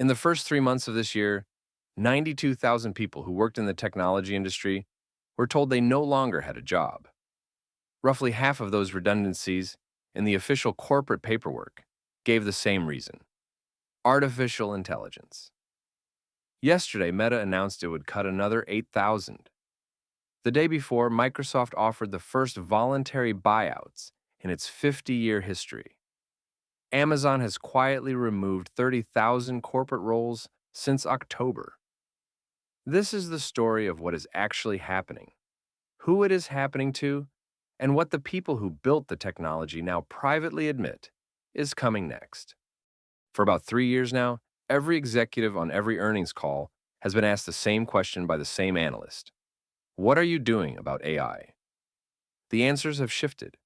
In the first 3 months of this year, 92,000 people who worked in the technology industry were told they no longer had a job. Roughly half of those redundancies in the official corporate paperwork gave the same reason: artificial intelligence. Yesterday, Meta announced it would cut another 8,000. The day before, Microsoft offered the first voluntary buyouts in its 50-year history. Amazon has quietly removed 30,000 corporate roles since October. This is the story of what is actually happening, who it is happening to, and what the people who built the technology now privately admit is coming next. For about 3 years now, every executive on every earnings call has been asked the same question by the same analyst: what are you doing about AI? The answers have shifted.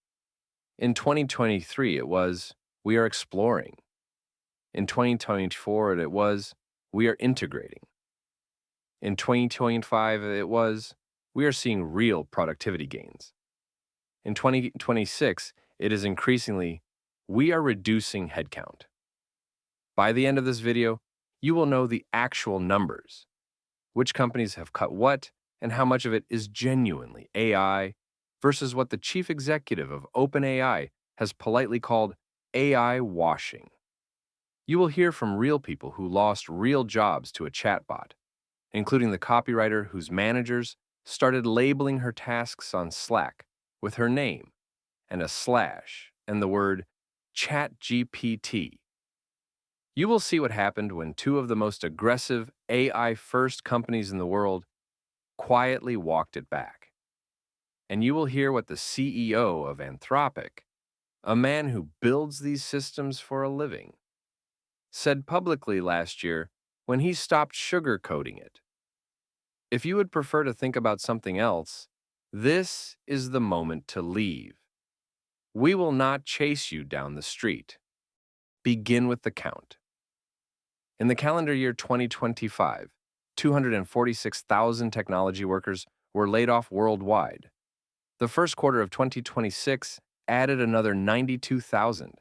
In 2023, it was, we are exploring. In 2024, it was, we are integrating. In 2025, it was, we are seeing real productivity gains. In 2026, it is increasingly, we are reducing headcount. By the end of this video, you will know the actual numbers, which companies have cut what, and how much of it is genuinely AI versus what the chief executive of OpenAI has politely called AI washing. You will hear from real people who lost real jobs to a chatbot, including the copywriter whose managers started labeling her tasks on Slack with her name and a slash and the word ChatGPT. You will see what happened when two of the most aggressive AI-first companies in the world quietly walked it back. And you will hear what the CEO of Anthropic, a man who builds these systems for a living, said publicly last year when he stopped sugarcoating it. If you would prefer to think about something else, this is the moment to leave. We will not chase you down the street. Begin with the count. In the calendar year 2025, 246,000 technology workers were laid off worldwide. The first quarter of 2026 added another 92,000.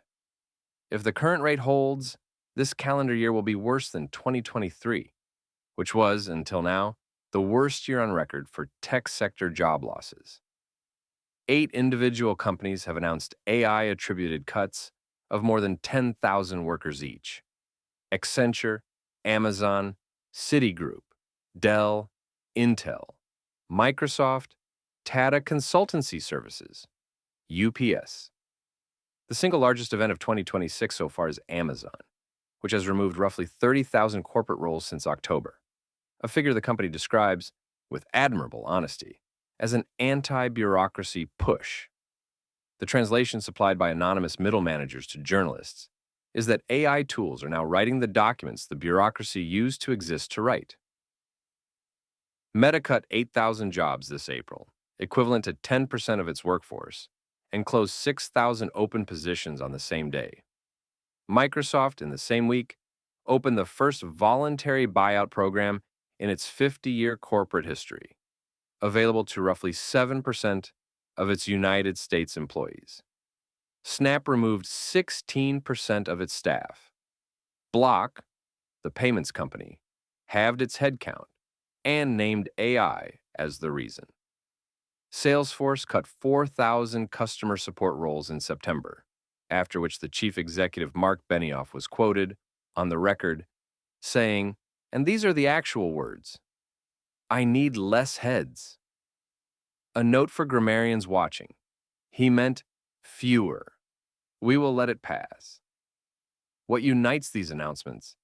If the current rate holds, this calendar year will be worse than 2023, which was, until now, the worst year on record for tech sector job losses. 8 individual companies have announced AI-attributed cuts of more than 10,000 workers each: Accenture, Amazon, Citigroup, Dell, Intel, Microsoft, Tata Consultancy Services, UPS. The single largest event of 2026 so far is Amazon, which has removed roughly 30,000 corporate roles since October, a figure the company describes, with admirable honesty, as an anti-bureaucracy push. The translation supplied by anonymous middle managers to journalists is that AI tools are now writing the documents the bureaucracy used to exist to write. Meta cut 8,000 jobs this April, equivalent to 10% of its workforce, and closed 6,000 open positions on the same day. Microsoft, in the same week, opened the first voluntary buyout program in its 50-year corporate history, available to roughly 7% of its United States employees. Snap removed 16% of its staff. Block, the payments company, halved its headcount and named AI as the reason. Salesforce cut 4,000 customer support roles in September, after which the chief executive Mark Benioff was quoted on the record saying, and these are the actual words, "I need less heads." A note for grammarians watching: he meant fewer. We will let it pass. What unites these announcements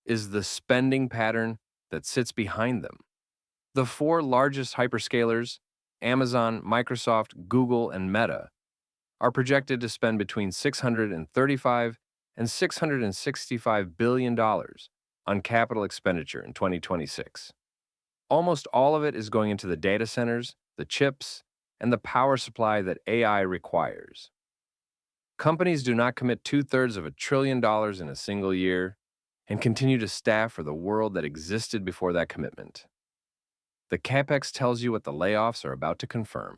is the spending pattern that sits behind them. The 4 largest hyperscalers, Amazon, Microsoft, Google, and Meta, are projected to spend between $635 and $665 billion on capital expenditure in 2026. Almost all of it is going into the data centers, the chips, and the power supply that AI requires. Companies do not commit 2/3 of $1 trillion in a single year and continue to staff for the world that existed before that commitment. The capex tells you what the layoffs are about to confirm.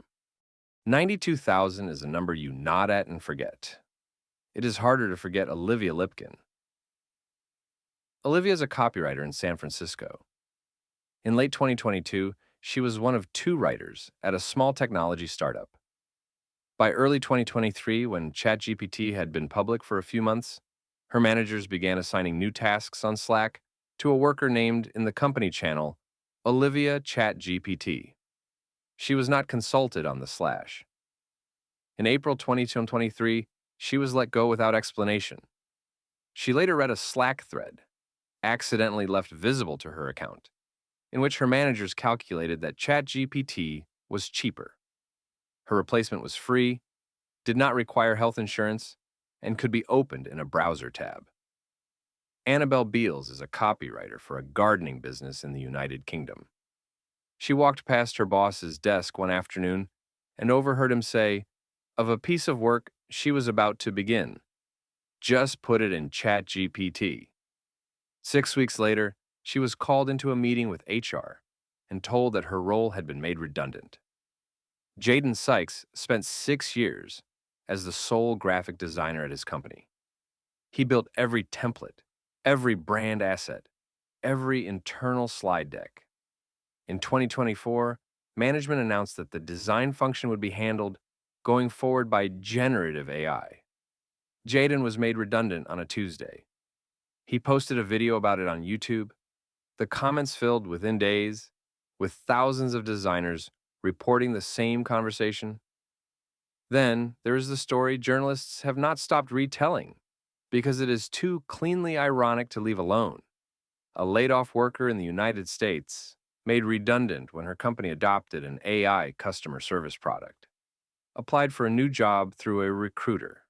92,000 is a number you nod at and forget. It is harder to forget Olivia Lipkin. Olivia is a copywriter in San Francisco. In late 2022, she was one of two writers at a small technology startup. By early 2023, when ChatGPT had been public for a few months, her managers began assigning new tasks on Slack to a worker named in the company channel Olivia ChatGPT. She was not consulted on the slash. In April 2023, she was let go without explanation. She later read a Slack thread, accidentally left visible to her account, in which her managers calculated that ChatGPT was cheaper. Her replacement was free, did not require health insurance, and could be opened in a browser tab. Beales is a copywriter for a gardening business in the United Kingdom. She walked past her boss's desk one afternoon and overheard him say, of a piece of work she was about to begin, just put it in ChatGPT. 6 weeks later, she was called into a meeting with HR and told that her role had been made redundant. Jaden Sykes spent 6 years as the sole graphic designer at his company. He built every template, every brand asset, every internal slide deck. In 2024, management announced that the design function would be handled going forward by generative AI. Jaden was made redundant on a Tuesday. He posted a video about it on YouTube. The comments filled within days, with thousands of designers reporting the same conversation. Then there is the story journalists have not stopped retelling because it is too cleanly ironic to leave alone. A laid-off worker in the United States made redundant when her company adopted an AI customer service product, applied for a new job through a recruiter.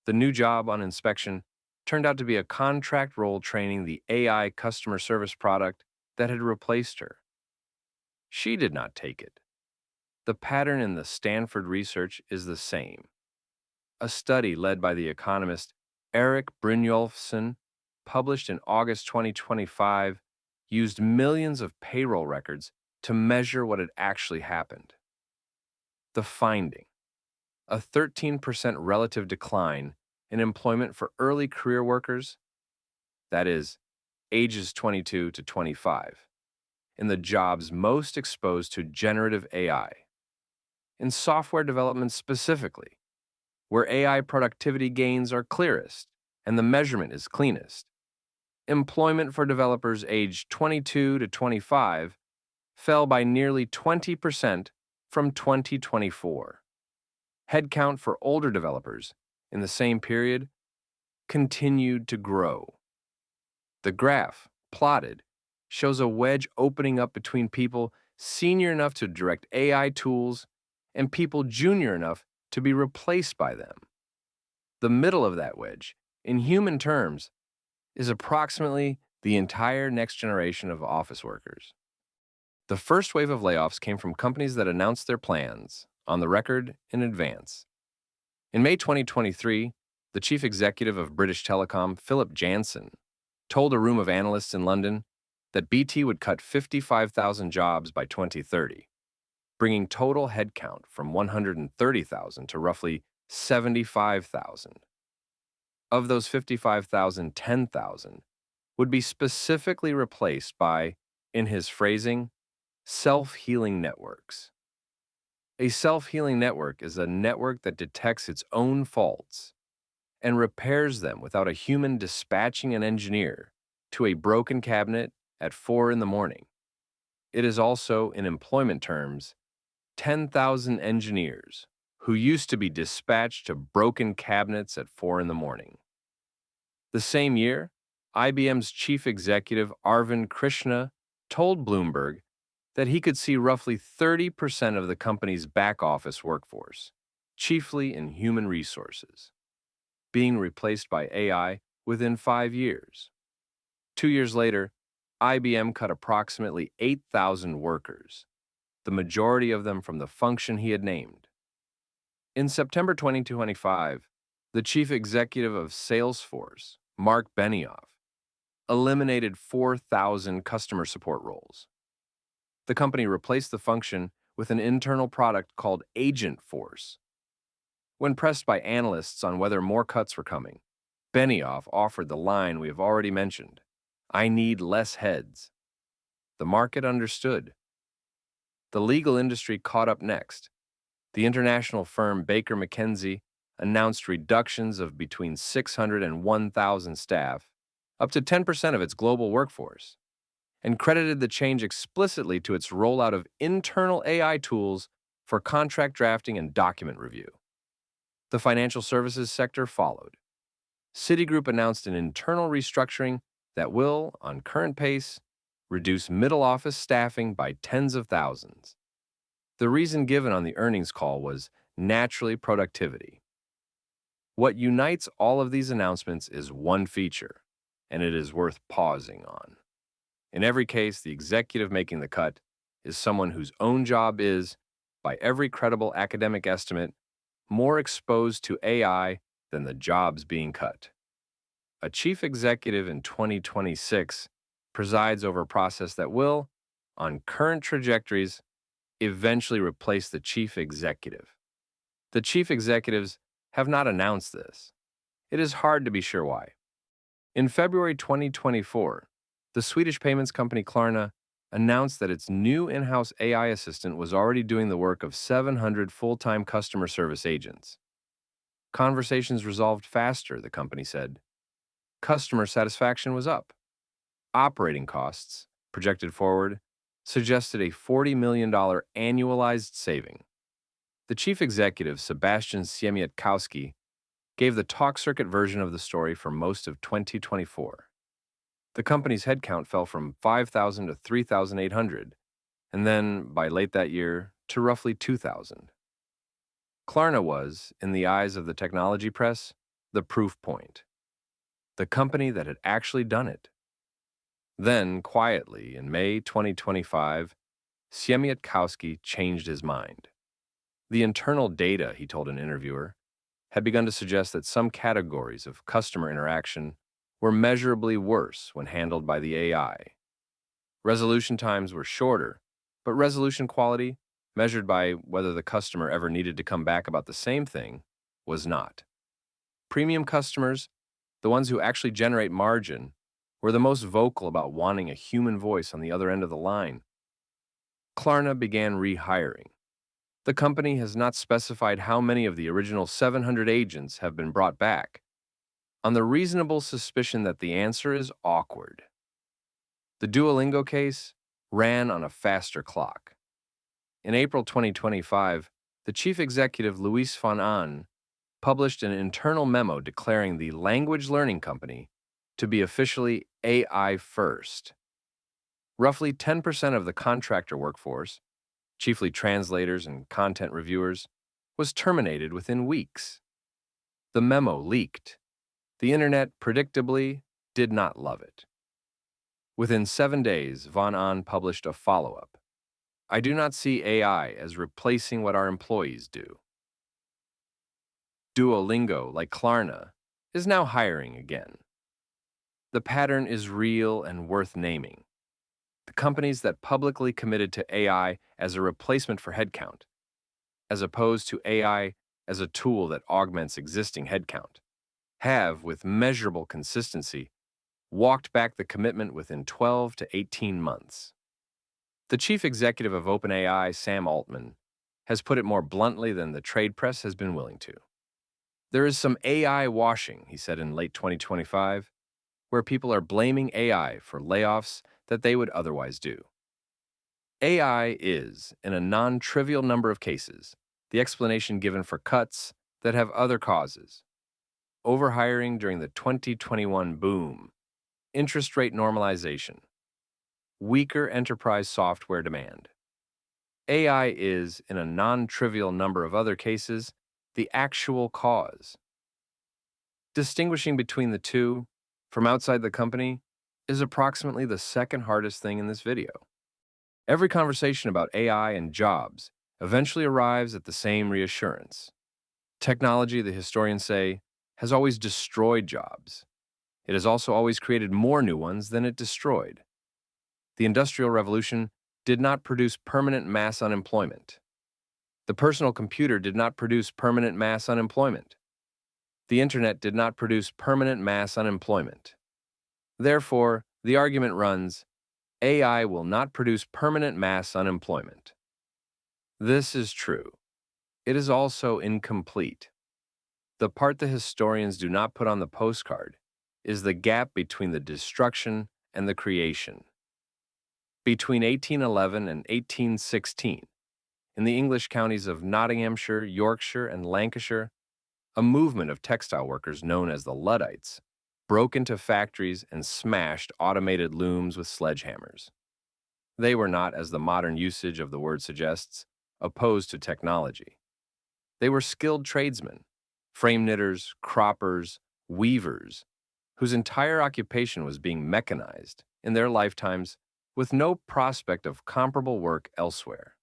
The new job on inspection turned out to be a contract role training the AI customer service product that had replaced her. She did not take it. The pattern in the Stanford research is the same. A study led by the economist Eric Brynjolfsson, published in August 2025, used millions of payroll records to measure what had actually happened. The finding: a 13% relative decline in employment for early career workers, that is, ages 22 to 25, in the jobs most exposed to generative AI. In software development specifically, where AI productivity gains are clearest and the measurement is cleanest, employment for developers aged 22 to 25 fell by nearly 20% from 2024. Headcount for older developers in the same period continued to grow. The graph, plotted, shows a wedge opening up between people senior enough to direct AI tools and people junior enough to be replaced by them. The middle of that wedge, in human terms, is approximately the entire next generation of office workers. The first wave of layoffs came from companies that announced their plans on the record in advance. In May 2023, the chief executive of British Telecom, Philip Jansen, told a room of analysts in London that BT would cut 55,000 jobs by 2030, bringing total headcount from 130,000 to roughly 75,000. Of those 55,000, 10,000 would be specifically replaced by, in his phrasing, self-healing networks. A self-healing network is a network that detects its own faults and repairs them without a human dispatching an engineer to a broken cabinet at 4 in the morning. It is also, in employment terms, 10,000 engineers who used to be dispatched to broken cabinets at 4 in the morning. The same year, IBM's chief executive Arvind Krishna told Bloomberg that he could see roughly 30% of the company's back-office workforce, chiefly in human resources, being replaced by AI within 5 years. 2 years later, IBM cut approximately 8,000 workers, the majority of them from the function he had named. In September 2025, the chief executive of Salesforce, Mark Benioff, eliminated 4,000 customer support roles. The company replaced the function with an internal product called Agentforce. When pressed by analysts on whether more cuts were coming, Benioff offered the line we have already mentioned: I need less heads. The market understood. The legal industry caught up next. The international firm Baker McKenzie announced reductions of between 600 and 1,000 staff, up to 10% of its global workforce, and credited the change explicitly to its rollout of internal AI tools for contract drafting and document review. The financial services sector followed. Citigroup announced an internal restructuring that will, on current pace, reduce middle office staffing by tens of thousands. The reason given on the earnings call was naturally productivity. What unites all of these announcements is one feature, and it is worth pausing on. In every case, the executive making the cut is someone whose own job is, by every credible academic estimate, more exposed to AI than the jobs being cut. A chief executive in 2026 presides over a process that will, on current trajectories, eventually replace the chief executive. The chief executives have not announced this. It is hard to be sure why. In February 2024, the Swedish payments company Klarna announced that its new in-house AI assistant was already doing the work of 700 full-time customer service agents. Conversations resolved faster, the company said. Customer satisfaction was up. Operating costs, projected forward, suggested a $40 million annualized saving. The chief executive, Sebastian Siemiatkowski, gave the talk circuit version of the story for most of 2024. The company's headcount fell from 5,000 to 3,800, and then, by late that year, to roughly 2,000. Klarna was, in the eyes of the technology press, the proof point. The company that had actually done it. Then, quietly, in May 2025, Siemiatkowski changed his mind. The internal data, he told an interviewer, had begun to suggest that some categories of customer interaction were measurably worse when handled by the AI. Resolution times were shorter, but resolution quality, measured by whether the customer ever needed to come back about the same thing, was not. Premium customers, the ones who actually generate margin, were the most vocal about wanting a human voice on the other end of the line. Klarna began rehiring. The company has not specified how many of the original 700 agents have been brought back, on the reasonable suspicion that the answer is awkward. The Duolingo case ran on a faster clock. In April 2025, the chief executive Luis von Ahn published an internal memo declaring the language learning company to be officially AI first. Roughly 10% of the contractor workforce, chiefly translators and content reviewers, was terminated within weeks. The memo leaked. The internet, predictably, did not love it. Within 7 days, von Ahn published a follow-up. I do not see AI as replacing what our employees do. Duolingo, like Klarna, is now hiring again. The pattern is real and worth naming. The companies that publicly committed to AI as a replacement for headcount, as opposed to AI as a tool that augments existing headcount, have, with measurable consistency, walked back the commitment within 12 to 18 months. The chief executive of OpenAI, Sam Altman, has put it more bluntly than the trade press has been willing to. There is some AI washing, he said in late 2025, where people are blaming AI for layoffs that they would otherwise do. AI is, in a non-trivial number of cases, the explanation given for cuts that have other causes. Overhiring during the 2021 boom, interest rate normalization, weaker enterprise software demand. AI is, in a non-trivial number of other cases, the actual cause. Distinguishing between the two, from outside the company, is approximately the second hardest thing in this video. Every conversation about AI and jobs eventually arrives at the same reassurance. Technology, the historians say, has always destroyed jobs. It has also always created more new ones than it destroyed. The Industrial Revolution did not produce permanent mass unemployment. The personal computer did not produce permanent mass unemployment. The internet did not produce permanent mass unemployment. Therefore, The argument runs, AI will not produce permanent mass unemployment. This is true. It is also incomplete. The part the historians do not put on the postcard is the gap between the destruction and the creation. Between 1811 and 1816, in the English counties of Nottinghamshire, Yorkshire, and Lancashire, a movement of textile workers known as the Luddites broke into factories and smashed automated looms with sledgehammers. They were not, as the modern usage of the word suggests, opposed to technology. They were skilled tradesmen, frame knitters, croppers, weavers, whose entire occupation was being mechanized in their lifetimes with no prospect of comparable work elsewhere.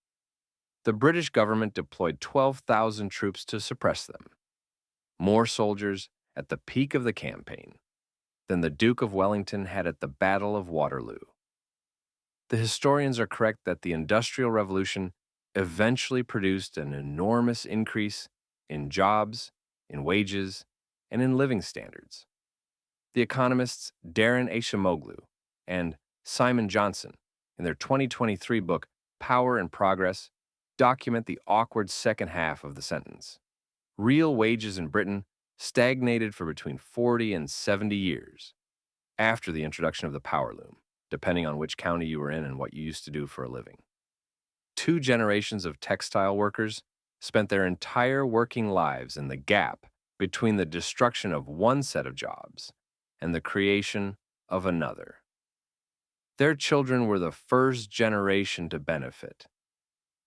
The British government deployed 12,000 troops to suppress them, more soldiers at the peak of the campaign than the Duke of Wellington had at the Battle of Waterloo. The historians are correct that the Industrial Revolution eventually produced an enormous increase in jobs, in wages, and in living standards. The economists Darren Acemoglu and Simon Johnson, in their 2023 book Power and Progress, document the awkward second half of the sentence. Real wages in Britain stagnated for between 40 and 70 years after the introduction of the power loom, depending on which county you were in and what you used to do for a living. 2 generations of textile workers spent their entire working lives in the gap between the destruction of one set of jobs and the creation of another. Their children were the first generation to benefit.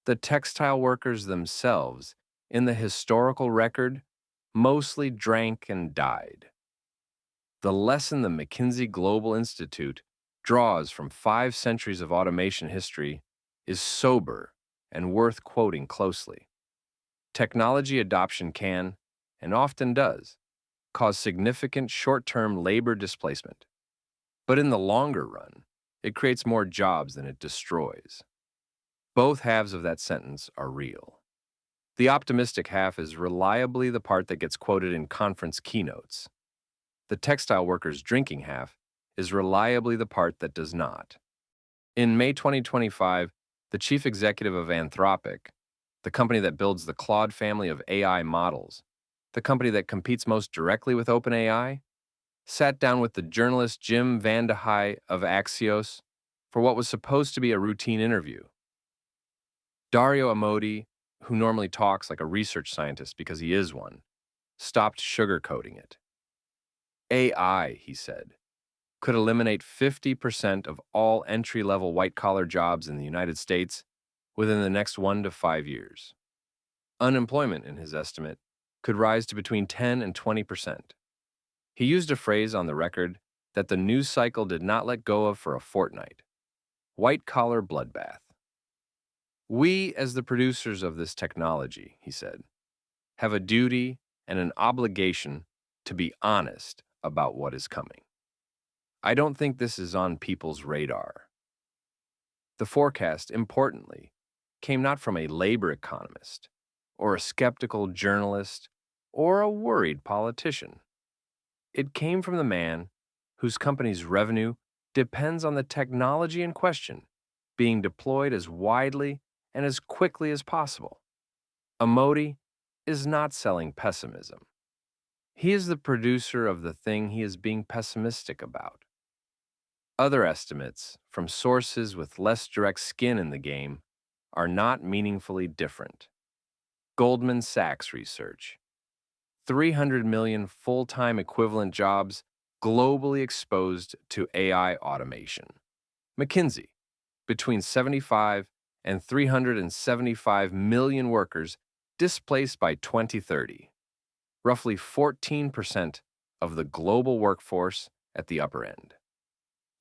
The textile workers themselves, in the historical record, mostly drank and died. The lesson the McKinsey Global Institute draws from 5 centuries of automation history is sober and worth quoting closely. Technology adoption can, and often does, cause significant short-term labor displacement. But in the longer run, it creates more jobs than it destroys. Both halves of that sentence are real. The optimistic half is reliably the part that gets quoted in conference keynotes. The textile workers' drinking half is reliably the part that does not. In May 2025, the chief executive of Anthropic, the company that builds the Claude family of AI models, the company that competes most directly with OpenAI, sat down with the journalist Jim Vandehei of Axios for what was supposed to be a routine interview. Dario Amodei, who normally talks like a research scientist because he is one, stopped sugarcoating it. AI, he said, could eliminate 50% of all entry-level white-collar jobs in the United States within the next 1 to 5 years. Unemployment, in his estimate, could rise to between 10 and 20%. He used a phrase on the record that the news cycle did not let go of for a fortnight: white-collar bloodbath. We, as the producers of this technology, he said, have a duty and an obligation to be honest about what is coming. I don't think this is on people's radar. The forecast, importantly, came not from a labor economist, or a skeptical journalist, or a worried politician. It came from the man whose company's revenue depends on the technology in question being deployed as widely and as quickly as possible. Amodei is not selling pessimism. He is the producer of the thing he is being pessimistic about. Other estimates, from sources with less direct skin in the game, are not meaningfully different. Goldman Sachs research: 300 million full-time equivalent jobs globally exposed to AI automation. McKinsey: between 75 and 375 million workers displaced by 2030, roughly 14% of the global workforce at the upper end.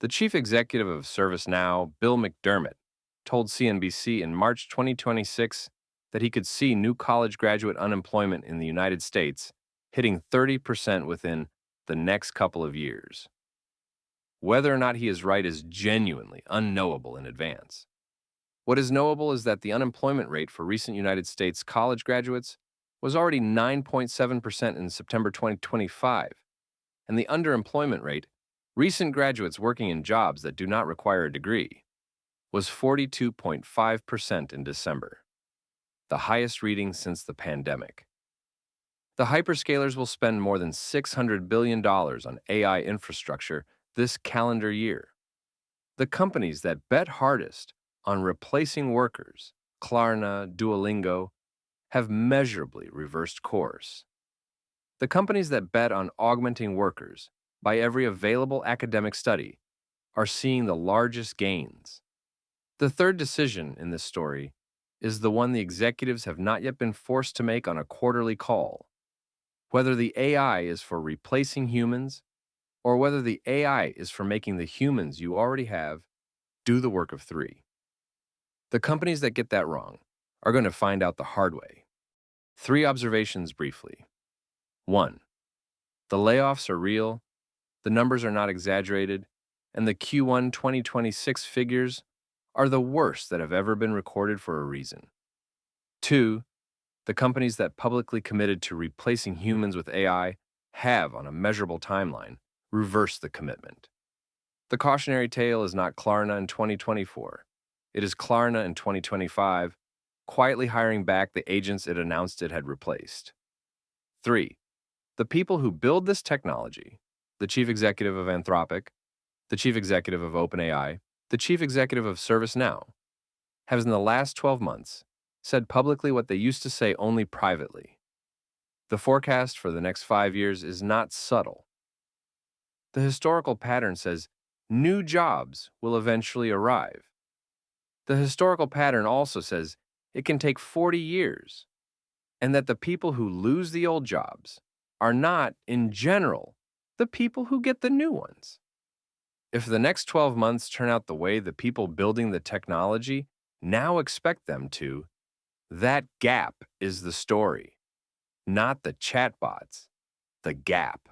The chief executive of ServiceNow, Bill McDermott, told CNBC in March 2026 that he could see new college graduate unemployment in the United States hitting 30% within the next couple of years. Whether or not he is right is genuinely unknowable in advance. What is knowable is that the unemployment rate for recent United States college graduates was already 9.7% in September 2025, and the underemployment rate Recent graduates working in jobs that do not require a degree was 42.5% in December, the highest reading since the pandemic. The hyperscalers will spend more than $600 billion on AI infrastructure this calendar year. The companies that bet hardest on replacing workers, Klarna, Duolingo, have measurably reversed course. The companies that bet on augmenting workers, by every available academic study, are seeing the largest gains. The third decision in this story is the one the executives have not yet been forced to make on a quarterly call. Whether the AI is for replacing humans or whether the AI is for making the humans you already have do the work of three. The companies that get that wrong are going to find out the hard way. 3 observations briefly. 1. The layoffs are real, the numbers are not exaggerated, and the Q1 2026 figures are the worst that have ever been recorded for a reason. 2. The companies that publicly committed to replacing humans with AI have, on a measurable timeline, reversed the commitment. The cautionary tale is not Klarna in 2024. It is Klarna in 2025, quietly hiring back the agents it announced it had replaced. 3. The people who build this technology, the chief executive of Anthropic, the chief executive of OpenAI, the chief executive of ServiceNow, have in the last 12 months said publicly what they used to say only privately. The forecast for the next 5 years is not subtle. The historical pattern says new jobs will eventually arrive. The historical pattern also says it can take 40 years, and that the people who lose the old jobs are not, in general, the people who get the new ones. If the next 12 months turn out the way the people building the technology now expect them to, that gap is the story, not the chatbots, the gap.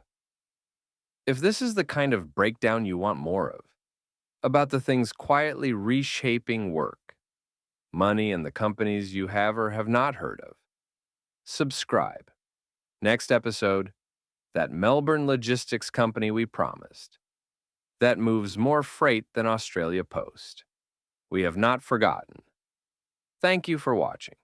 If this is the kind of breakdown you want more of, about the things quietly reshaping work, money, and the companies you have or have not heard of, subscribe. Next episode, that Melbourne logistics company we promised, that moves more freight than Australia Post. We have not forgotten. Thank you for watching.